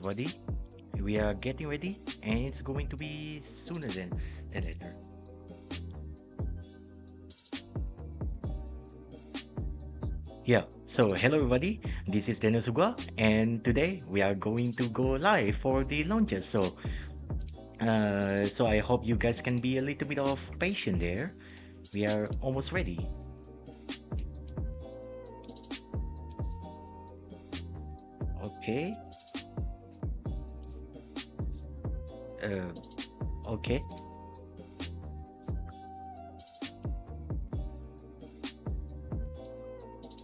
everybody. We are getting ready, and it's going to be sooner than later. Yeah, so hello everybody, this is Daniel Suguwa, and today we are going to go live for the launches. So I hope you guys can be a little bit of patient there. We are almost ready. Okay. Uh, okay.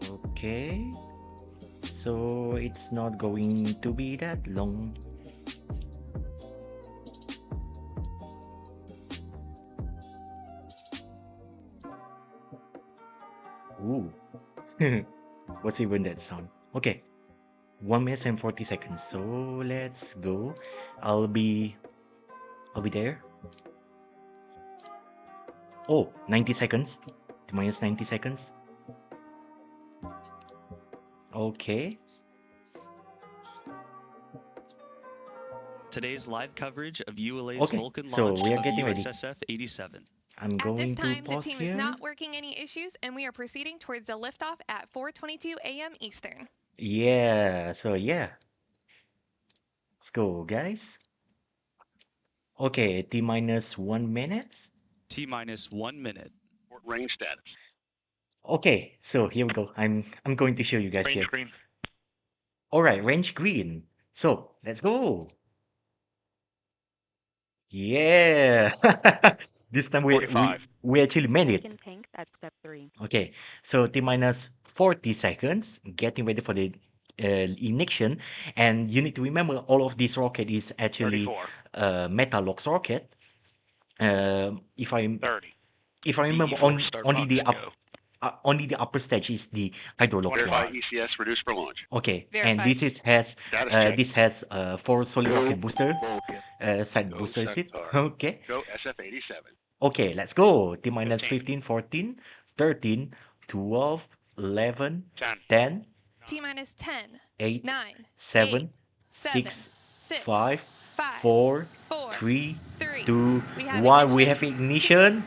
Okay. So it's not going to be that long. Ooh. What's even that sound? Okay. 1 minute and 40 seconds. So let's go. I'll be there. Oh, 90 seconds. Minus 90 seconds. Okay. Today's live coverage of ULA's Okay, Vulcan so launch we are of getting ready. USSF-87. I'm At this going to time, the pause team is here. not working any issues, and we are proceeding towards the liftoff at 4:22 a.m. Eastern. Yeah, so yeah. Let's go, guys. Okay, T minus 1 minute. T minus 1 minute. Range status. Okay, so here we go. I'm going to show you guys Range here. green. All right, range green. So let's go. Yeah. This time we 45. actually made it. Tank at step 3. Okay, so T minus 40 seconds, getting ready for the ignition. And you need to remember all of this rocket is actually 34. Metalox rocket. If I 30. remember, BE4 start only the box, go. only the upper stage is the Hydrolox Verify one. ECS reduced for launch. Okay, and Verified. this has 4 solid rocket boosters, Vulcan. side Go booster is it? Centaur. Okay. Go SF-87. Okay, let's go. T minus 15. 15, 14, 13, 12, 11, 10. 10, T minus 10, 8, 9, 7, 8, 6, 6, 5, 5, 4, 4, 3, 3, 2, We have 1. We ignition. have ignition.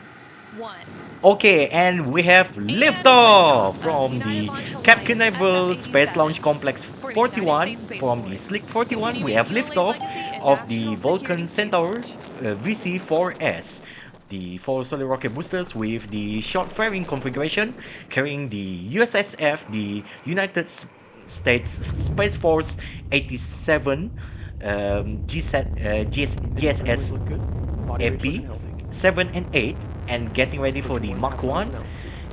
1. Okay, and we have liftoff liftoff of from United the Launch Cap Alliance Canaveral Space SF-87 Launch Complex for the United 41. States Space From the Force, Slick 41, we continuing have ULA's liftoff legacy in of the national Vulcan security space Centaur launch. VC4S. The 4 solid rocket boosters with the short fairing configuration carrying the USSF, the United States Space Force 87, GSSAP 7 and 8, and getting ready for the Mach 1.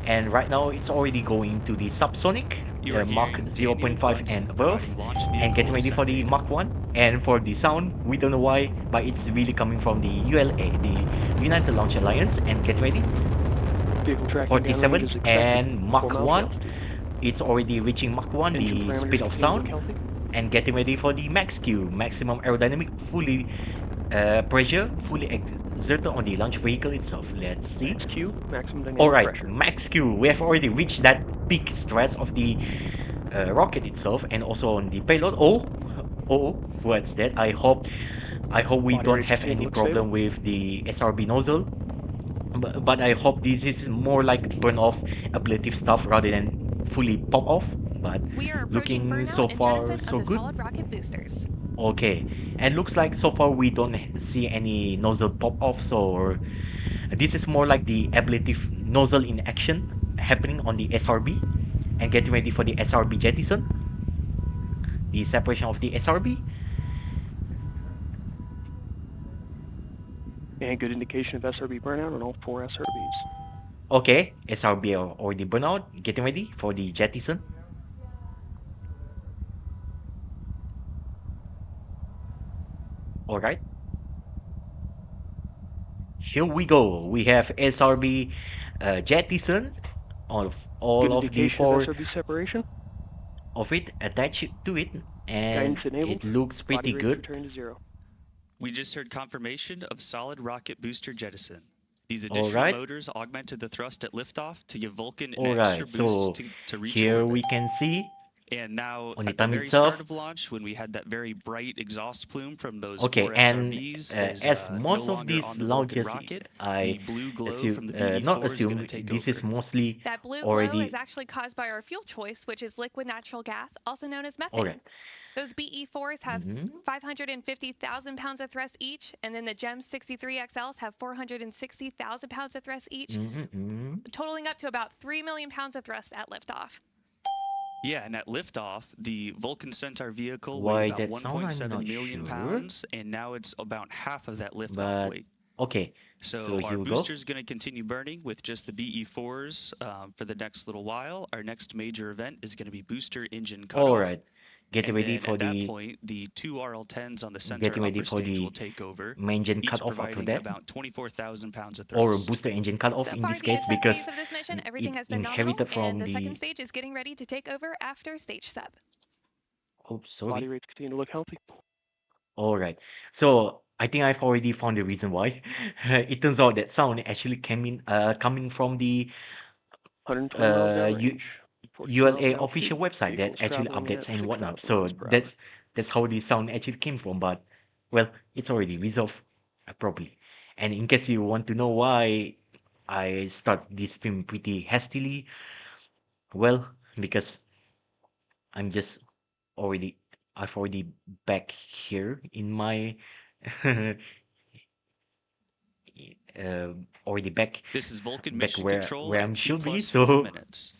And right now it's already going to the subsonic You are Mach hearing 0.5 Daniel and above, providing launch and getting vehicle ready for the descent Mach 1. And for the sound, we don't know why, but it's really coming from the ULA, the United Launch Alliance. And get ready, 47 and Mach 1. It's already reaching Mach 1, the speed of sound. And getting ready for the max Q, maximum aerodynamic, fully pressure, fully exerted on the launch vehicle itself. Let's see. Q, maximum dynamic Alright, pressure. max Q. We have already reached that peak stress of the rocket itself, and also on the payload. Oh, what's that? I hope we Body don't rate have speed any looks problem stable. with the SRB nozzle. But I hope this is more like burn off ablative stuff rather than fully pop off. But We are looking approaching burnout so and far jettison so of the good. solid rocket boosters. Okay, and looks like so far we don't see any nozzle pop off, so this is more like the ablative nozzle in action happening on the SRB, and getting ready for the SRB jettison, the separation of the SRB. And good indication of SRB burnout on all 4 SRBs. Okay, SRB are already burnout, getting ready for the jettison. Alright. Here we go. We have SRB jettison of all Good of the indication 4 of SRB separation. of it attached to it, and Guidance enabled. it looks pretty Body rates good. return to 0. We just heard confirmation of solid rocket booster jettison. These additional Alright. motors augmented the thrust at liftoff to give Vulcan an Alright, extra so boost to reach here orbit. we can see And now, On the at the time very start itself. of launch, when we had that very bright exhaust plume from those Okay, four and SRBs, is as no most of longer these on the Vulcan launches, rocket. I The blue glow assume, from the not BE4 is going to assume, take this is over. mostly That blue glow is already. actually caused by our fuel choice, which is liquid natural gas, also known as methane. Alright. Those BE4s have Mhm. 550,000 pounds of thrust each, and then the GEM 63XLs have 460,000 pounds of thrust each, totaling up to about 3 million pounds of thrust at liftoff. Yeah, and at liftoff, the Vulcan Centaur vehicle Why weighed about that sound, I'm 1.7 not million sure. pounds, and now it's about half of that liftoff But weight. okay, So so here our we go. booster is going to continue burning with just the BE4s for the next little while. Our next major event is going to be booster engine cutoff. Alright, getting And ready then for at that the point, the two RL-10s on the center getting ready upper for stage the will take over, main engine each cut off after providing that, about 24,000 pounds of or thrust. booster engine cut off So in far, this the case ascent because phase of this mission, everything it has been nominal, inherited from and the second the. stage is getting ready to take over after stage SEP. Oh, Body sorry. rates continue to look healthy. Alright, so I think I've already found the reason why. It turns out that sound actually coming from the 120 miles downrange. 42 miles ULA at official altitude. website that Vehicle's actually traveling updates at and 6,000 whatnot. miles So per hour. that's how the sound actually came from. But well, it's already resolved properly. And in case you want to know why I start this stream pretty hastily, well, because I'm just already I've already back here in my already back This is Vulcan back Mission where Control I at should be. 2+4 So minutes.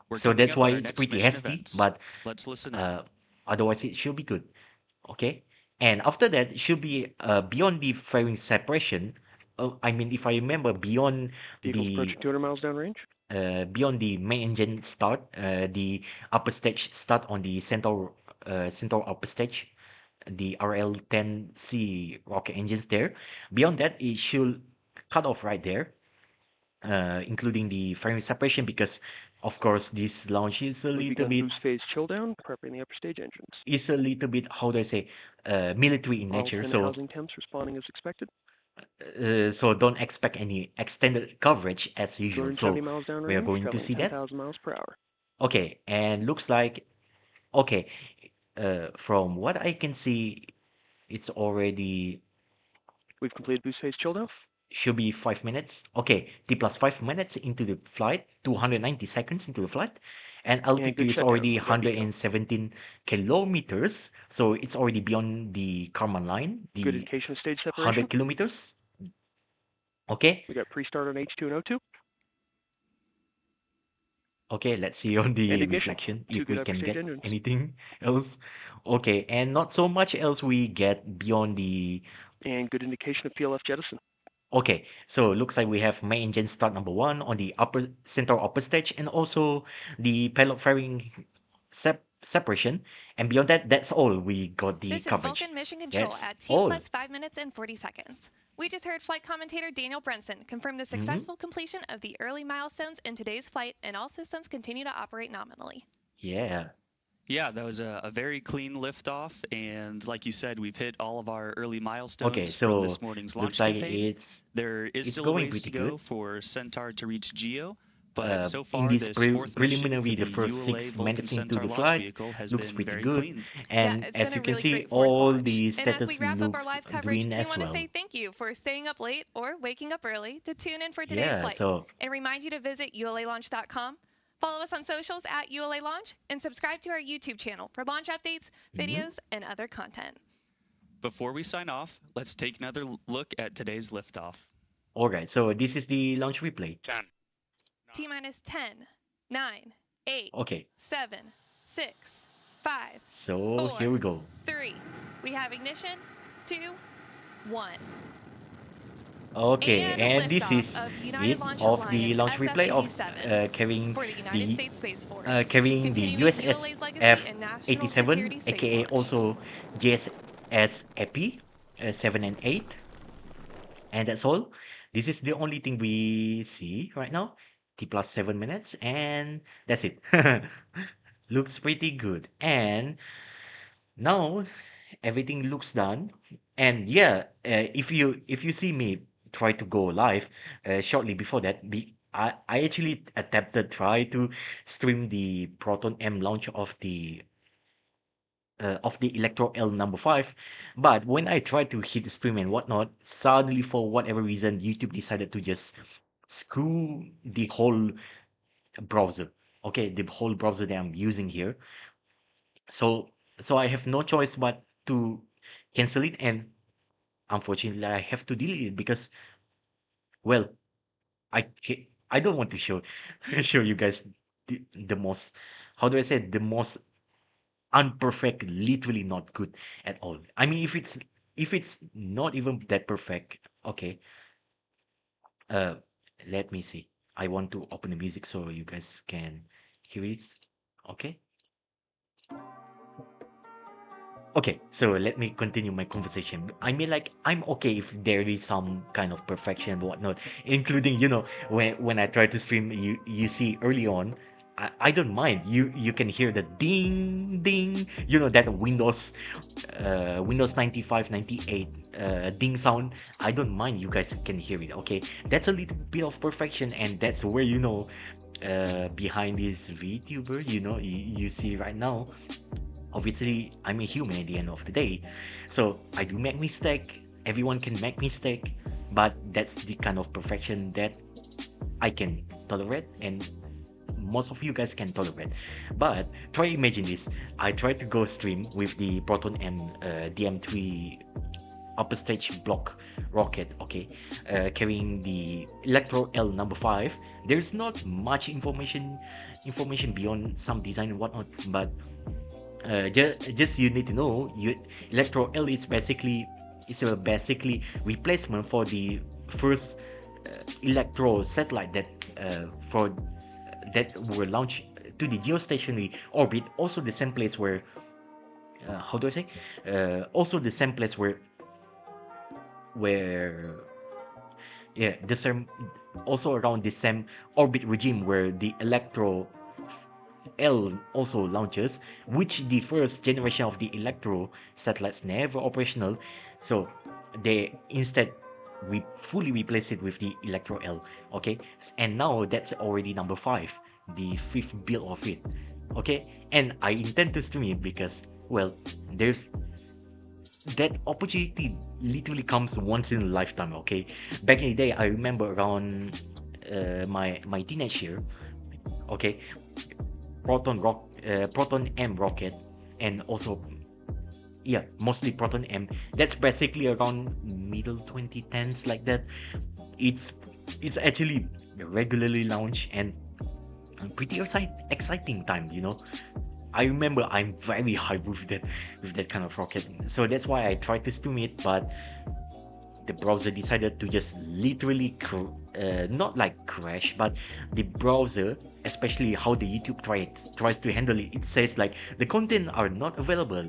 We're so coming that's up why on our it's next pretty mission hasty. events. But Let's listen in. otherwise it should be good. Okay, and after that it should be beyond the fairing separation. I mean, if I remember, beyond Vehicle's the approaching 200 miles downrange. beyond the main engine start, the upper stage start on the Centaur upper stage, the RL-10C rocket engines there. Beyond that, it should cut off right there, including the fairing separation, because of course this launch is a We've little begun bit boost phase chill down, prepping the upper stage engines. how do I say, military in nature. RL-10 So housing temps responding as expected. so don't expect any extended coverage as usual. 270 So miles we are downrange, going to traveling see that. 10,000 miles per hour. Okay, and looks like okay. From what I can see, it's already We've completed boost phase chill down. should be 5 minutes. Okay, T plus 5 minutes into the flight, 290 seconds into the flight, and altitude good is shutdown. already We got beacon. 117 kilometers. So it's already beyond the Karman line, Good the indication of stage 100 separation. kilometers. Okay, We got pre-start on H2 and O2. okay, let's see on the And ignition. reflection Two if good we upper can stage get engines. anything else. Okay, and not so much else we get beyond the. And good indication of PLF jettison. Okay, so it looks like we have main engine start number 1 on the upper center upper stage, and also the pilot fairing separation. And beyond that, that's all we got the This is coverage. Vulcan Mission Control That's at T all. plus 5 minutes and 40 seconds. We just heard flight commentator Daniel Brenson confirm the successful completion of the early milestones in today's flight, and all systems continue to operate nominally. Yeah. Yeah, that was a very clean liftoff, and like you said, we've hit all of our early milestones Okay, from so this morning's launch looks like campaign. There is it's still a going ways pretty to go good. for Centaur to reach Geo, but so In far this this fourth mission preliminary, for the the first ULA 6 Vulcan minutes into Centaur the launch flight vehicle has looks been pretty very good. clean. And it's as been you a can really see, great fourth all launch. the And as status we wrap up our looks live coverage, green we as want to well. say thank you for staying up late or waking up early to tune in for today's Yeah, flight, so and remind you to visit ulalaunch.com. Follow us on socials at ULA Launch, and subscribe to our YouTube channel for launch updates, videos, and other content. Before we sign off, let's take another look at today's liftoff. alright, so this is the launch replay. 10. T minus 10, 9, 8, Okay, 7, 6, 5, so here we go. 3. We have ignition. 2, 1. Okay, and this liftoff is of United it Launch of the Alliance launch replay of SF-87 carrying for the United the States Space Force, carrying the continuing ULA's legacy in national USSF-87, security space aka launch. also GSSAP 7 and 8, and that's all. This is the only thing we see right now. T plus 7 minutes, and that's it. Looks pretty good. And now everything looks done. And yeah, if you see me try to go live shortly before that, I actually attempted try to stream the Proton M launch of the Electro L number 5, but when I tried to hit the stream and whatnot, suddenly for whatever reason YouTube decided to just screw the whole browser. Okay, the whole browser that I'm using here. So I have no choice but to cancel it, and unfortunately I have to delete it because, well, I don't want to show show you guys the most, how do I say it, the most unperfect, literally not good at all. I mean, if it's not even that perfect, okay. Uh, Let me see. I want to open the music so you guys can hear it. Okay. Okay, so let me continue my conversation. I mean, like, I'm okay if there is some kind of perfection and whatnot, including, when I try to stream, you see early on, I don't mind. You can hear the ding ding, that Windows 95, 98 ding sound. I don't mind. You guys can hear it. Okay, that's a little bit of perfection, and that's where behind this VTuber, you see right now. Obviously, I'm a human at the end of the day, so I do make mistake. Everyone can make mistake, but that's the kind of perfection that I can tolerate, and most of you guys can tolerate. But try imagine this: I try to go stream with the Proton M DM3 upper stage block rocket, okay, carrying the Electro L number 5. There's not much information beyond some design and whatnot, but just you need to know, Electro L is a basically replacement for the first Electro satellite that were launched to the geostationary orbit. Also the same place where how do I say? Also the same place where yeah, the same, also around the same orbit regime where the Electro L also launches, which the first generation of the Electro satellites never operational. So they instead fully replace it with the Electro L. Okay, and now that's already number 5, the 5th build of it. Okay, and I intend to stream it because, well, there's that opportunity literally comes once in a lifetime. Okay, back in the day, I remember around my teenage year. Okay, Proton M rocket, and also, yeah, mostly Proton M. That's basically around middle 2010s, like that. It's actually regularly launched and pretty exciting time. I remember I'm very hyped with that kind of rocket. So that's why I tried to stream it, but the browser decided to just literally not like crash, but the browser, especially how the YouTube tries to handle it, it says like the content are not available,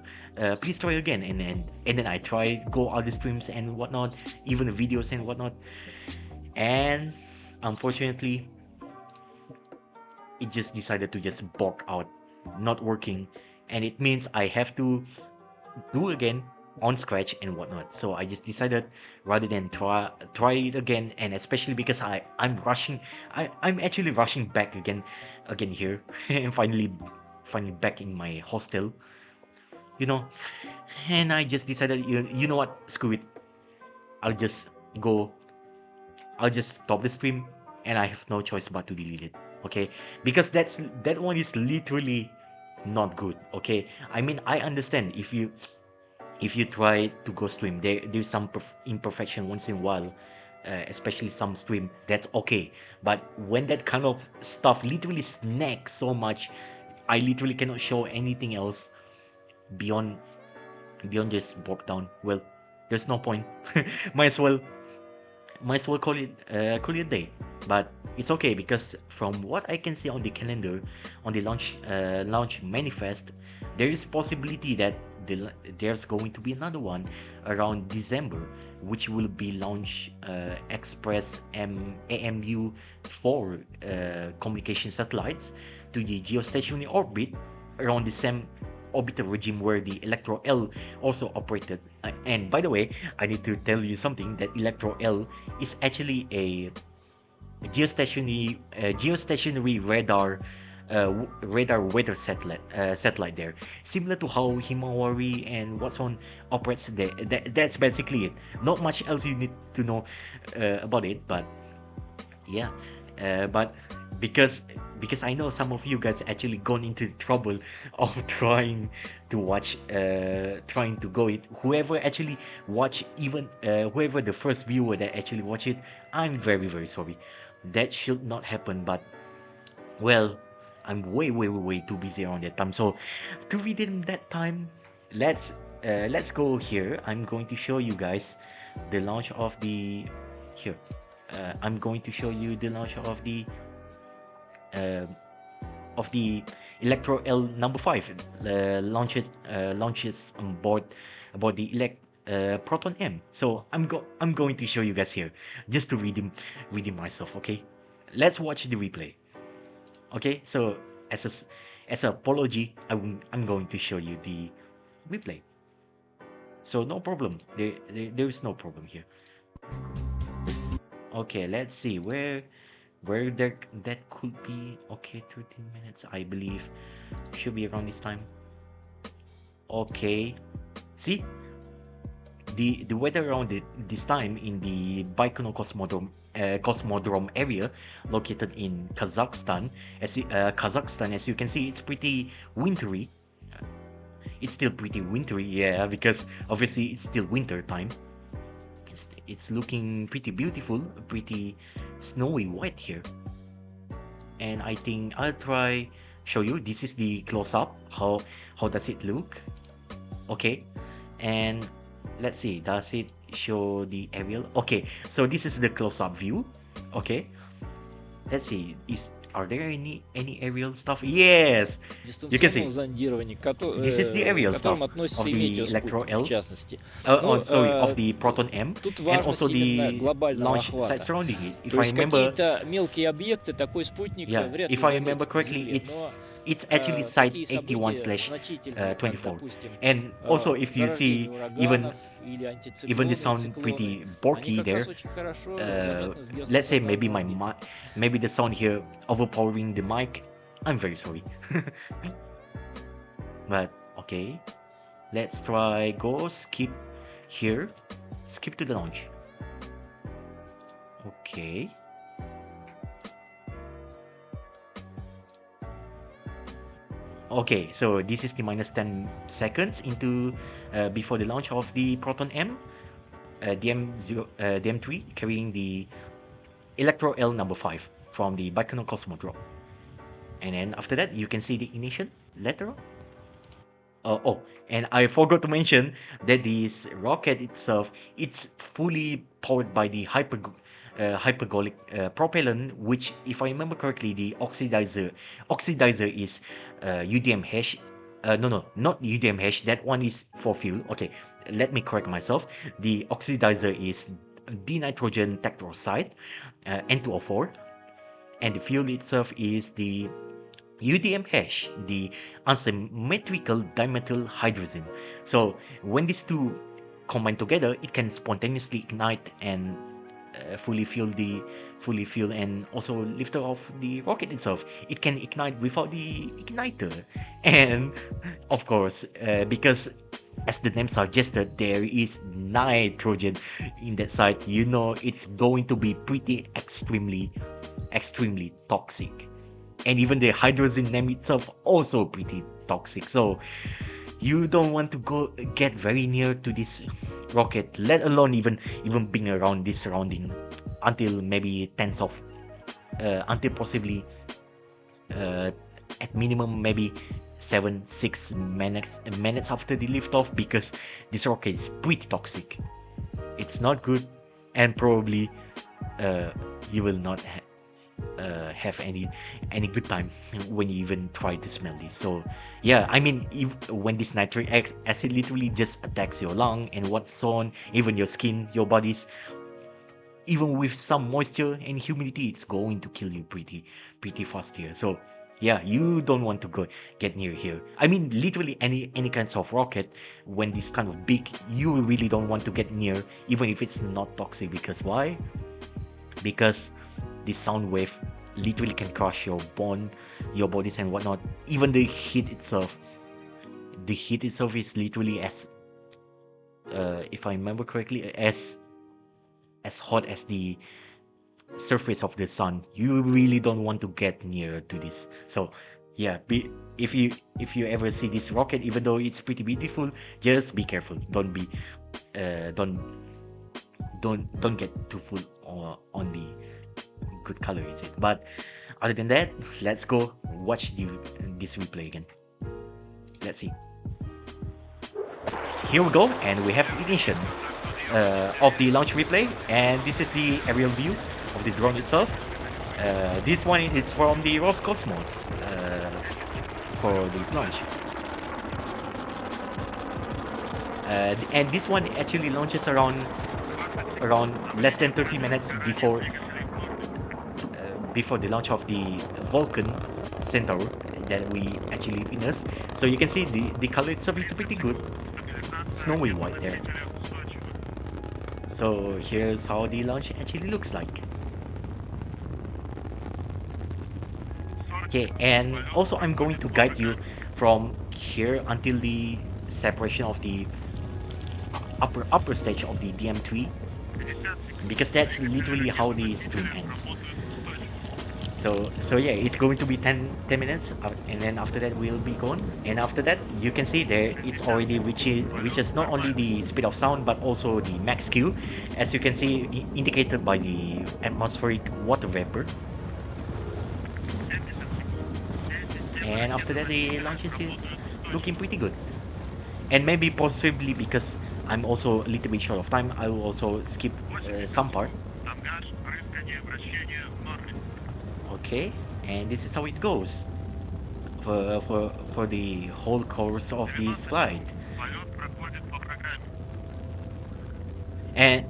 please try again. And then I try go other streams and whatnot, even the videos and whatnot, and unfortunately it just decided to just bog out, not working, and it means I have to do again on scratch and whatnot. So I just decided, rather than try it again, and especially because I'm rushing, I'm actually rushing back again here and finally back in my hostel, and I just decided, you know what, screw it, I'll just stop the stream, and I have no choice but to delete it. Okay, because that one is literally not good. Okay, I mean, I understand if you try to go stream, there's some imperfection once in a while, especially some stream, that's okay. But when that kind of stuff literally snacks so much, I literally cannot show anything else beyond this broke down. Well, there's no point. might as well call it a day. But it's okay, because from what I can see on the calendar, on the launch manifest, there is possibility that there's going to be another one around December, which will be launch Express AMU 4 communication satellites to the geostationary orbit around the same orbital regime where the Electro L also operated. And by the way, I need to tell you something, that Electro L is actually geostationary radar weather satellite there, similar to how Himawari and Watson operates there. That's basically it. Not much else you need to know about it, but yeah, but because I know some of you guys actually gone into trouble of trying to watch, trying to go it. Whoever actually watch, even whoever the first viewer that actually watch it, I'm very very sorry. That should not happen, but well, I'm way too busy around that time. So to redeem that time, let's go here. I'm going to show you guys the launch of the here. I'm going to show you the launch uh, of the Electro L number 5 launches on board about the Proton M. So I'm going to show you guys here just to redeem myself. Okay, let's watch the replay. Okay, so as an apology, I'm going to show you the replay. So no problem. There is no problem here. Okay, let's see where that could be. Okay, 13 minutes, I believe, should be around this time. Okay, see the weather around this time in the Baikonur Cosmodrome area located in Kazakhstan. As you can see, it's pretty wintry. It's still pretty wintry, yeah, because obviously it's still winter time. It's looking pretty beautiful, pretty snowy white here. And I think I'll try show you. This is the close-up. How does it look? Okay, and let's see, does it show the aerial? Okay, so this is the close-up view. Okay, let's see, are there any aerial stuff? Yes, you can see. This is the aerial stuff of the Electro L, of the Proton M, and also the launch site surrounding it. If I remember, if I remember correctly, it's actually site 81/24. And also, if you see, even they sound pretty borky there. Let's say maybe maybe the sound here overpowering the mic. I'm very sorry. But okay, let's try go skip here. Skip to the launch. Okay. Okay, so this is the minus 10 seconds into before the launch of the Proton M, DM3 carrying the Electro L number 5 from the Baikonur Cosmodrome. And then after that, you can see the ignition lateral. Oh, and I forgot to mention that this rocket itself, it's fully powered by the hypergolic propellant, which, if I remember correctly, the oxidizer is UDM hash. No, not UDM hash. That one is for fuel. Okay, let me correct myself. The oxidizer is dinitrogen tetroxide, N2O4, and the fuel itself is the UDM hash, the unsymmetrical dimethyl hydrazine. So when these two combine together, it can spontaneously ignite and fully fuel and also lift off the rocket itself. It can ignite without the igniter, and of course, because as the name suggested, there is nitrogen in that site. You know, it's going to be pretty extremely toxic, and even the hydrazine name itself also pretty toxic. So you don't want to get very near to this rocket, let alone even being around this surrounding until maybe until possibly at minimum maybe 6 minutes after the liftoff, because this rocket is pretty toxic. It's not good, and probably you will not have any good time when you even try to smell this. So yeah, I mean, when this nitric acid literally just attacks your lung and what's on, even your skin, your bodies, even with some moisture and humidity, it's going to kill you pretty fast here. So yeah, you don't want to get near here. I mean, literally any kinds of rocket, when this kind of big, you really don't want to get near, even if it's not toxic. Because why? Because this sound wave literally can crush your bodies and whatnot. Even the heat itself is literally as if I remember correctly, as hot as the surface of the sun. You really don't want to get near to this. So yeah, if you ever see this rocket, even though it's pretty beautiful, just be careful. Don't get too full on the good color, is it? But other than that, let's go watch this replay again. Let's see. Here we go, and we have ignition of the launch replay, and this is the aerial view of the drone itself. This one is from the Roscosmos for this launch. And this one actually launches around less than 30 minutes before the launch of the Vulcan Centaur that we actually witnessed. So you can see the color itself is pretty good, snowy white there. So here's how the launch actually looks like. Okay, and also I'm going to guide you from here until the separation of the upper stage of the DM3, because that's literally how the stream ends. So yeah, it's going to be 10 minutes, and then after that we'll be gone. And after that, you can see there it's already reaches not only the speed of sound but also the max Q, as you can see indicated by the atmospheric water vapor. And after that, the launches is looking pretty good. And maybe possibly because I'm also a little bit short of time, I will also skip some part. Okay, and this is how it goes for the whole course of this flight. And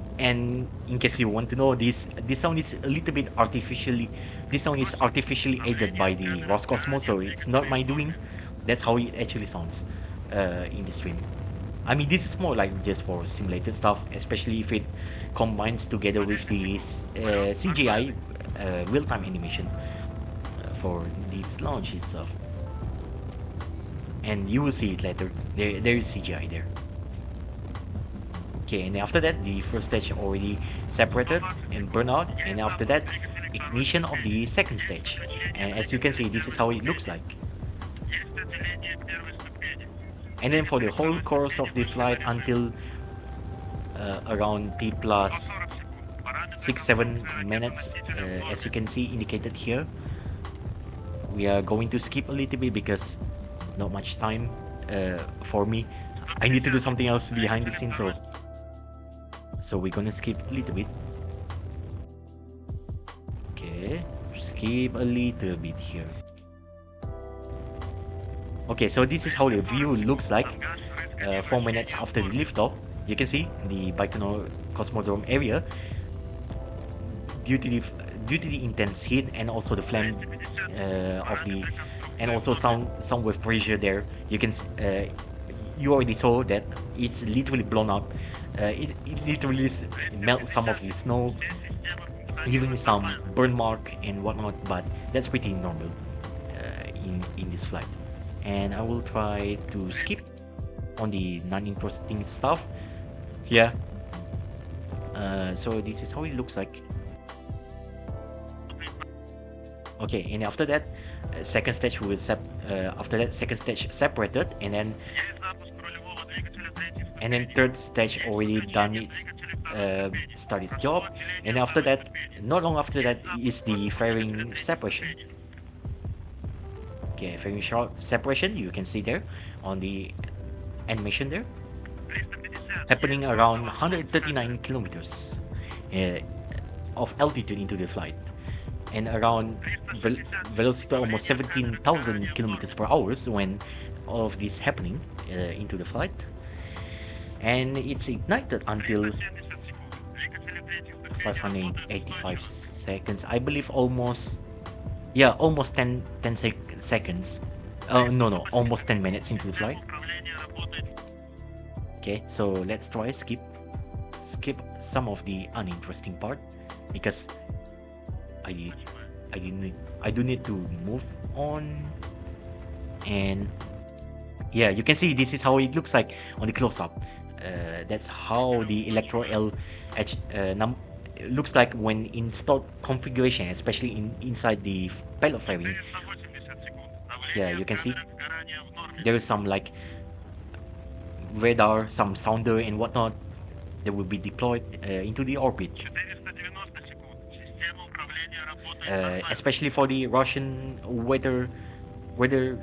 in case you want to know, this sound is a little bit artificially. This sound is artificially aided by the Roscosmos, so it's not my doing. That's how it actually sounds in the stream. I mean, this is more like just for simulated stuff, especially if it combines together with the CGI real-time animation for this launch itself. And you will see it later. There is CGI there. Okay, and after that, the first stage already separated and burned out, and after that, ignition of the second stage. And as you can see, this is how it looks like. And then for the whole course of the flight until around T plus 6-7 minutes, as you can see indicated here, we are going to skip a little bit because not much time for me. I need to do something else behind the scenes, so we're gonna skip a little bit. Okay, skip a little bit here. Okay, so this is how the view looks like 4 minutes after the liftoff. You can see the Baikonur Cosmodrome area, due to the intense heat and also the flame and also sound wave pressure there. You can you already saw that it's literally blown up. It literally melts some of the snow, leaving some burn mark and whatnot, but that's pretty normal in this flight. And I will try to skip on the non-interesting stuff. Yeah. So this is how it looks like. Okay, and after that, second stage will second stage separated, and then third stage already done its start its job, and after that, not long after that, is the fairing separation. Okay, fairing separation, you can see there on the animation there, happening around 139 kilometers of altitude into the flight, and around velocity almost 17,000 kilometers per hour when all of this happening into the flight. And it's ignited until 585 seconds, I believe, almost 10 seconds. No, almost 10 minutes into the flight. Okay, so let's try skip some of the uninteresting part, because I do need to move on. And yeah, you can see this is how it looks like on the close-up. That's how the Electro L looks like when installed configuration, especially inside the pellet fairing. Yeah, you can see there is some like radar, some sounder and whatnot that will be deployed into the orbit. Especially for the Russian weather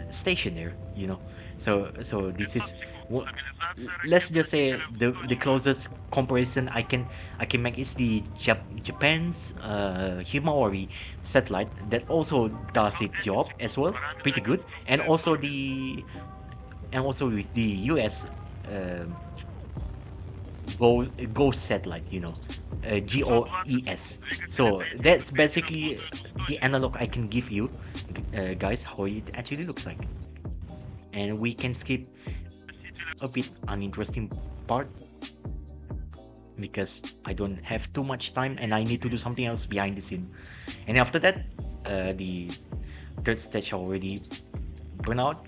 station there, you know. So this is let's just say the closest comparison I can make is the Japan's Himawari satellite that also does its job as well, pretty good, and also with the US um, Ghost satellite, you know, GOES. So that's basically the analog I can give you, guys, how it actually looks like. And we can skip a bit uninteresting part because I don't have too much time and I need to do something else behind the scene. And after that, the third stage already burn out,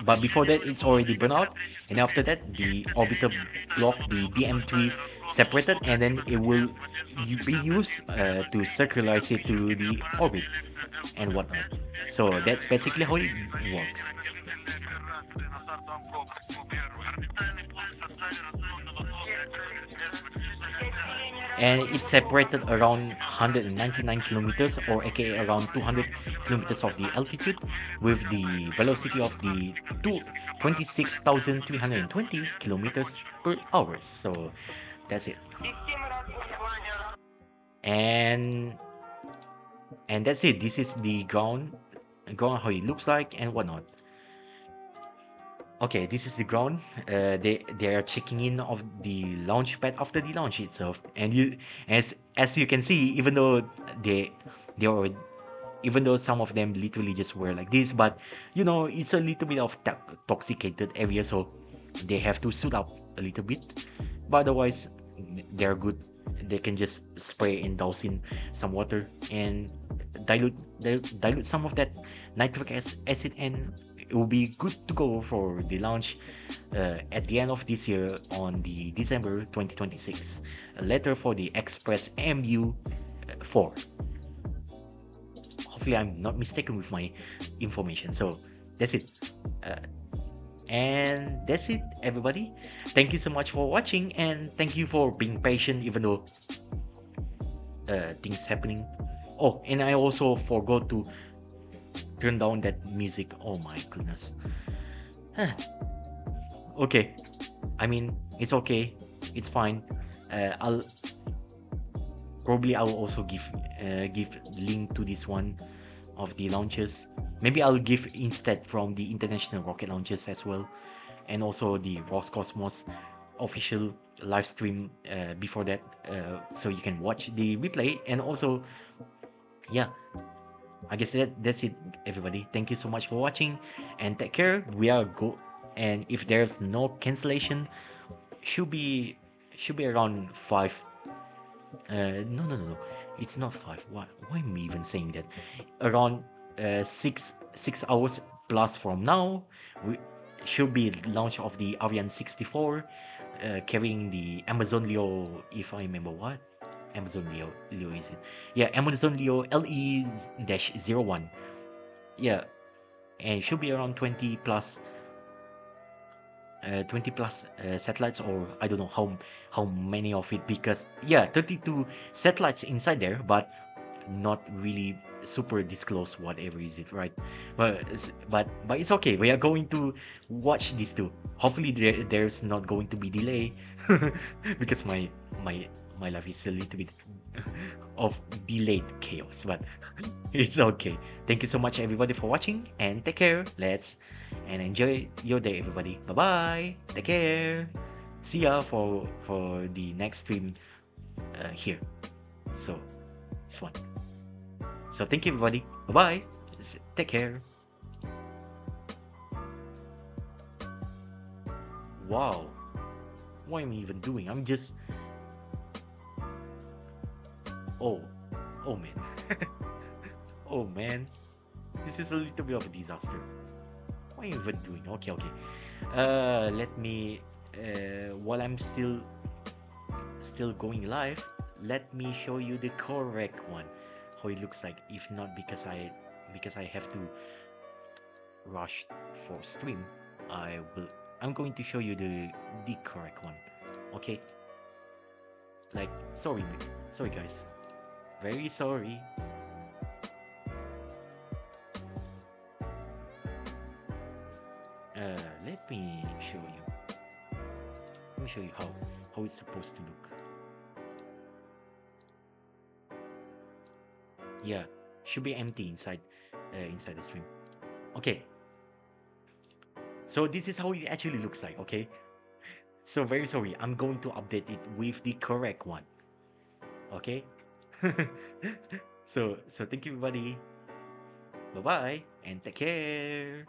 but before that it's already burn out, and after that the orbiter block, the DM3, separated, and then it will be used to circularize it to the orbit and whatnot. So that's basically how it works. And it's separated around 199 kilometers, or aka around 200 kilometers of the altitude, with the velocity of the 26,320 kilometers per hour. So that's it. And that's it. This is the ground how it looks like and whatnot. Okay, this is the ground. They are checking in of the launch pad after the launch itself, and as you can see, even though they are, even though some of them literally just wear like this, but you know it's a little bit of toxicated area, so they have to suit up a little bit. But otherwise, they're good. They can just spray and douse in some water and dilute some of that nitric acid, and it will be good to go for the launch at the end of this year on the December 2026. A letter for the Express MU4. Hopefully I'm not mistaken with my information. So that's it. And that's it, everybody. Thank you so much for watching, and thank you for being patient even though things happening. Oh, and I also forgot to turn down that music. Oh my goodness. Okay, I mean it's okay, it's fine. I'll also give link to this one of the launches. Maybe I'll give instead from the international rocket launches as well, and also the Roscosmos official live stream before that, so you can watch the replay. And also, yeah, I guess that's it, everybody. Thank you so much for watching, and take care. We are and if there's no cancellation, should be around 5. No, it's not 5. Why am I even saying that? Around 6 hours plus from now, we should be launch of the Ariane 64, carrying the Amazon Leo, if I remember what Amazon Leo is it? Yeah, Amazon Leo LE-01. Yeah, and it should be around 20 plus satellites, or I don't know how many of it, because yeah, 32 satellites inside there, but not really super disclose whatever is it, right? But it's okay. We are going to watch these two. Hopefully there's not going to be delay because my life is a little bit of delayed chaos, but it's okay. Thank you so much, everybody, for watching, and take care. And enjoy your day, everybody. Bye bye. Take care. See ya for the next stream here. So this one. So thank you, everybody. Bye bye. Take care. Wow. What am I even doing? I'm just. Oh. Oh man. Oh man. This is a little bit of a disaster. What am I even doing? Okay, okay. Let me while I'm still going live, let me show you the correct one. How it looks like. If not because I have to rush for stream, I'm going to show you the correct one. Okay? Like sorry guys. Very sorry. Let me show you. Let me show you how it's supposed to look. Yeah, should be empty inside the stream. Okay. So this is how it actually looks like. Okay. So very sorry. I'm going to update it with the correct one. Okay. So thank you everybody. Bye bye and take care.